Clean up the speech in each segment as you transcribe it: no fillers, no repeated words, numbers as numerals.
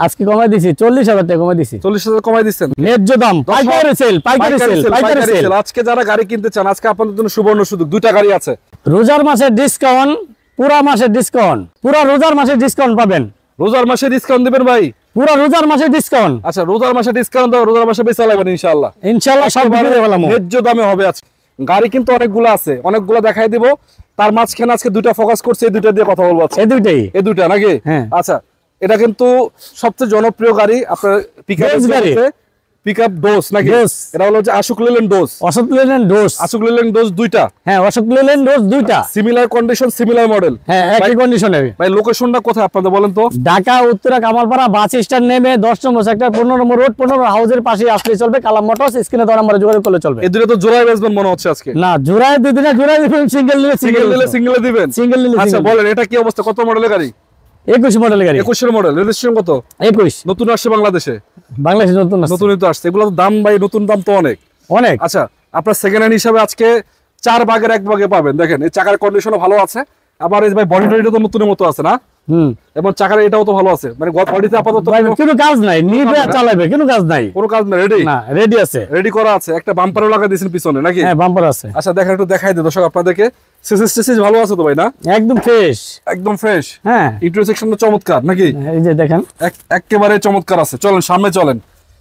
আজকে কমাই দিছি 40,000 টাকা কমাই দিছি। 40,000 কমাই দিচ্ছেন, ন্যায্য দাম, পাইকারি সেল, পাইকারি সেল। আজকে যারা গাড়ি কিনতে চান, আজকে আপনাদের জন্য সুবর্ণ সুযোগ, দুইটা গাড়ি আছে। রোজার মাসের ডিসকাউন্ট, পুরা মাসের ডিসকাউন্ট, পুরা রোজার মাসের ডিসকাউন্ট পাবেন। রোজার মাসে ডিসকাউন্ট দিবেন ভাই? পুরা রোজার মাসের ডিসকাউন্ট। আচ্ছা, রোজার মাসে ডিসকাউন্ট দাও, রোজার মাসে বেচা লাগবে ইনশাআল্লাহ। ইনশাআল্লাহ সব দিয়ে দেবো, ন্যায্য দামে হবে। আজকে গাড়ি কিন্তু অনেকগুলো আছে, অনেকগুলো দেখাই দিব। তার মাঝখানে আজকে দুইটা ফোকাস করছে, এই দুইটা দিয়ে কথা বলবো। এই দুইটাই, এই দুইটা নাকি? হ্যাঁ। আচ্ছা, এটা কিন্তু সবচেয়ে জনপ্রিয় গাড়ি আপনার পিকআপ ডোজ নাকি? এটা হলো যে আশুক লেল্যান্ড ডোজ। অশোক লেল্যান্ড ডোজ, আশুক লেল্যান্ড ডোজ দুইটা। হ্যাঁ, অশোক লেল্যান্ড ডোজ দুইটা, সিমিলার কন্ডিশন, সিমিলার মডেল। হ্যাঁ, একই কন্ডিশনে। ভাই লোকেশনটা কোথায় আপনাদের বলেন তো? ঢাকা উত্তরা কামালপাড়া বাস স্ট্যান্ড নেমে 10 নম্বর সেক্টর 15 নম্বর রোড 15 হাউসের পাশে আসলে চলবে। কালাম মোটরস, স্ক্রিনে দেওয়া নম্বরে যোগাযোগ করলে চলবে। এই দুটো তো জোড়ায় বেচবেন মনে হচ্ছে আজকে। না, জোড়ায় দুই দিনে জোড়ায় দিবেন, সিঙ্গেল নিলে সিঙ্গেল দিবেন, সিঙ্গেল নিলে। আচ্ছা বলেন, এটা কি অবস্থা? কত মডেলের গাড়ি? 21 মডেলের গাড়ি। 21 এর মডেল, রেজিস্ট্রেশন কত? 21। নতুন আসছে বাংলাদেশে? বাংলাদেশে নতুন তো আসছে। এগুলো তো দাম ভাই, নতুন দাম তো অনেক অনেক। আচ্ছা, আপনার সেকেন্ড হ্যান্ড হিসাবে আজকে 4 ভাগের 1 ভাগে পাবেন। দেখেন, এই চাকার কন্ডিশনও ভালো আছে, আবার এই ভাই বডি টডি তো নতুনের মতো আছে না? এবং চাকার এটাও তো ভালো আছে, মানে বডিতে আপাতত কোনো কাজ নাই, নিবে চালাবে, কোনো কাজ নাই, কোনো কাজ নাই। রেডি? না, রেডি আছে, রেডি করা আছে। একটা বাম্পারও লাগাই দিয়েছেন পিছনে নাকি? হ্যাঁ, বাম্পার আছে। আচ্ছা, দেখেন, একটু দেখাই দিই দর্শক আপনাদেরকে। সিসিস ভালো আছে তো ভাই? না, একদম ফ্রেশ, একদম ফ্রেশ। হ্যাঁ, ইন্টারসেকশনটা চমৎকার নাকি? এই যে দেখেন, একেবারে চমৎকার আছে। চলেন সামনে চলেন।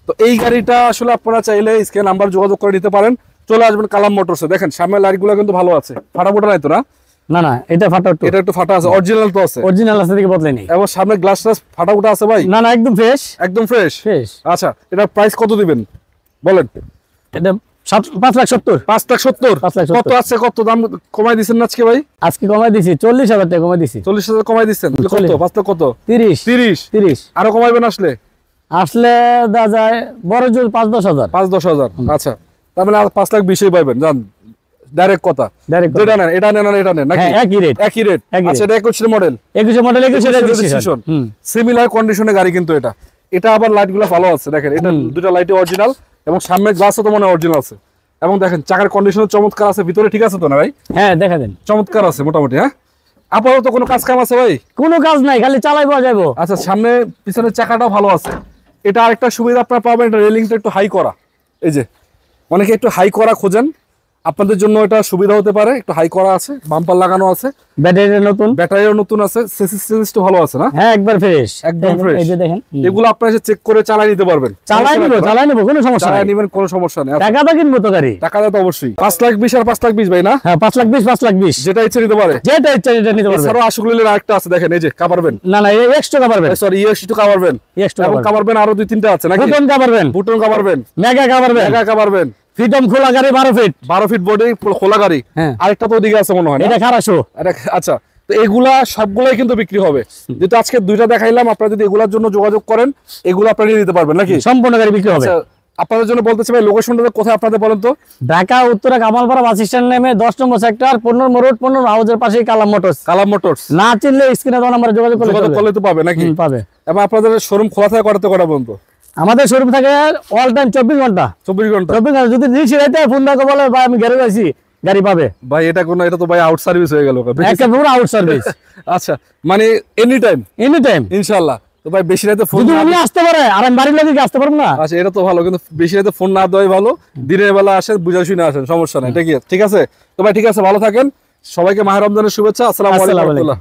তো এই গাড়িটা আসলে আপনারা চাইলে স্ক্রিন নাম্বার যোগাযোগ করে নিতে পারেন, চলে আসবেন কালাম মোটরসে। দেখেন সামনে লাইটগুলো কিন্তু ভালো আছে, ফাটাফোটা নাই তো? না না না, এটা ফাটা, এটা একটু ফাটা আছে, অরিজিনাল তো আছে? অরিজিনাল আছে, থেকে বদলাইনি। এবং সামনে গ্লাস ফাটাফোটা আছে ভাই? না না, একদম ফ্রেশ, একদম ফ্রেশ। আচ্ছা, এটা প্রাইস কত দিবেন বলেন? এটা 5,70,000। 5,70,000? কত আছে, কত দাম কমাই দিচ্ছেন না আজকে ভাই? আজকে কমাই দিছি 40,000 টাকা কমাই দিছি। 40,000 কমাই দিচ্ছেন? কত 5 কত? 30। আরো কমাইবেন আসলে? আসলে দা যায় বড় জোর 5-10,000। 5-10,000। আচ্ছা, তার মানে 5,20,000 পাইবেন। জান ডাইরেক্ট কথা, যেটা নেন এটা নেন, এটা নেন নাকি? একই রেট, একই রেট। আচ্ছা, এটা 21 মডেল, 21 রেজিস্ট্রেশন, সিমিলার কন্ডিশনের গাড়ি কিন্তু এটা। এটা আবার লাইটগুলো ভালো আছে, দেখেন এটা দুটো লাইটই অরিজিনাল, এবং সামনের গ্লাসও তো মনে হয় অরিজিনাল আছে। এবং দেখেন চাকার কন্ডিশন চমৎকার আছে, ভিতরে ঠিক আছে তো না ভাই? হ্যাঁ, দেখা দেন, চমৎকার আছে মোটামুটি। হ্যাঁ, আপাতত কোনো কাজ কাম আছে ভাই? কোনো কাজ নাই, খালি চালাইবো যাবো। আচ্ছা, সামনে পিছনের চাকাটাও ভালো আছে। এটা আরেকটা সুবিধা আপনারা পাবেন, এটা রেলিংটা একটু হাই করা। এই যে অনেকে একটু হাই করা খোঁজেন, আপনাদের জন্য এটা সুবিধা হতে পারে। একটু হাই করা আছে, বাম্পার লাগানো আছে, ব্যাটারিও নতুন আছে, সিসিস ভালো আছে না? হ্যাঁ, একবার ফ্রেশ, একদম ফ্রেশ। এই যে দেখেন, এগুলো আপনারা এসে চেক করে চালাই নিতে পারবেন। চালাই নিব, কোনো সমস্যা নাই, চালাই নেবেন, কোনো সমস্যা নেই। টাকা তো কিনবো তো গাড়ি, টাকা তো অবশ্যই। 5,20,000 আর 5,20,000 ভাই না? হ্যাঁ, 5,20,000 যেটা ইচ্ছে নিতে পারে, যেটা ইচ্ছা এটা নিতে পারবে। এছাড়াও আশুক লেল্যান্ড আরেকটা আছে, দেখেন এই যে কাভারবেন। না না, এক্সট্রা কাভারবেন, সরি এক্সট্রা কাভারবেন, এবং কাভারবেন আরো 2-3টা আছে নাকি? বুটন কাভারবেন, মেগা কাভারবেন, ফ্রিডম খোলা গাড়ি 12 ফিট বডি খোলা গাড়ি। আরেকটা তো ওদিকে আছে মনে হয়, এটা খারাপো। আচ্ছা, তো এগুলা সবগুলাই কিন্তু বিক্রি হবে। যেহেতু আজকে দুইটা দেখাইলাম, আপনারা যদি এগুলার জন্য যোগাযোগ করেন, এগুলো আপনারা নিয়ে নিতে পারবেন নাকি? সম্পূর্ণ গাড়ি বিক্রি হবে। আপনাদের জন্য বলতেছি ভাই, লোকেশনটা কোথায় আপনাদের বলেন তো? ঢাকা উত্তরা কামালপাড়া বাস স্ট্যান্ড নেমে 10 নম্বর সেক্টর 15 নম্বর রোড 15 হাউসের পাশে কালাম মোটরস। না চিনলে স্ক্রিনে দেওয়া নম্বরে যোগাযোগ করলে তো পাবে নাকি? পাবে। এবং আপনাদের শোরুম খোলা থাকে কটা পর্যন্ত? আমাদের শোরুম থাকে অল টাইম 24 ঘন্টা। 24 ঘন্টা। যদি নিচে রাইতে ফোন দাও বলে ভাই আমি গ্যারেজে আছি, গাড়ি পাবে ভাই। এটা তো ভাই আউট সার্ভিস হয়ে গেল, একেবারে আউট সার্ভিস। আচ্ছা, মানে এনি টাইম ইনশাআল্লাহ। তো ভাই বেশি রাতে ফোন যদি আসতে পারে, আর আমি বাড়ির লাগি আসতে পারবো না। আচ্ছা, এটা তো ভালো, কিন্তু বেশি রাতে ফোন না দেওয়াই ভালো। দিনের বেলা আসেন, বুঝা শুনে আসেন, সমস্যা নাই। ঠিক আছে তো ভাই, ঠিক আছে, ভালো থাকেন। সবাইকে মাহে রমজানের শুভেচ্ছা। আসসালামু আলাইকুম।